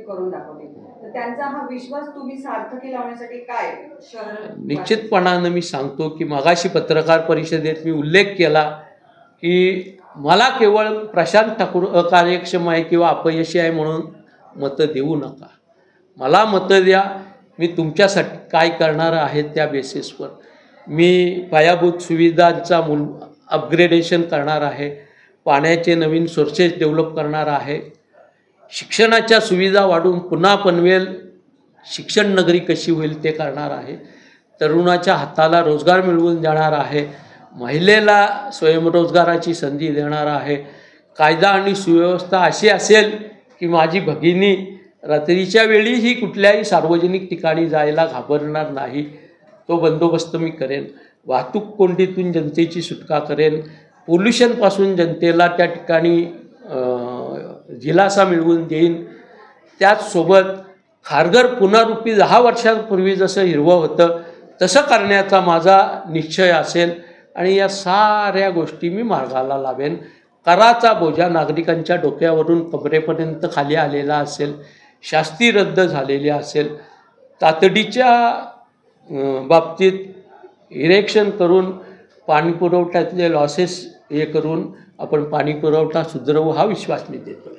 करून दाखवते. तर त्यांचा हा विश्वास तुम्ही सार्थकी लावण्यासाठी काय शहर निश्चितपणानं मी सांगतो की मगाशी पत्रकार परिषदेत मी उल्लेख केला की मला केवळ प्रशांत ठाकूर अकार्यक्षम आहे किंवा अपयशी आहे म्हणून मतं देऊ नका. मला मतं द्या, मी तुमच्यासाठी काय करणार आहे त्या बेसिसवर. मी पायाभूत सुविधांचा अपग्रेडेशन करणार आहे, पाण्याचे नवीन सोर्सेस डेव्हलप करणार आहे, शिक्षणाच्या सुविधा वाढवून पुन्हा पनवेल शिक्षण नगरी कशी होईल ते करणार आहे, तरुणाच्या हाताला रोजगार मिळवून देणार आहे, महिलेला स्वयंरोजगाराची संधी देणार आहे, कायदा आणि सुव्यवस्था अशी असेल की माझी भगिनी रात्रीच्या वेळीही कुठल्याही सार्वजनिक ठिकाणी जायला घाबरणार नाही, तो बंदोबस्त मी करेन. वाहतूक कोंडीतून जनतेची सुटका करेन, पोल्युशनपासून जनतेला त्या ठिकाणी दिलासा मिळवून देईन. त्याचसोबत खारघर पुनरुपी 10 वर्षांपूर्वी जसं हिरवं होतं तसं करण्याचा माझा निश्चय असेल आणि या साऱ्या गोष्टी मी मार्गाला लावेन. कराचा बोजा नागरिकांच्या डोक्यावरून कमरेपर्यंत खाली आलेला असेल, शास्ती रद्द झालेली असेल, तातडीच्या बाबतीत इरेक्शन करून पाणीपुरवठ्यातले लॉसेस हे करून आपण पाणीपुरवठा सुधारवू हा विश्वास मी देतो.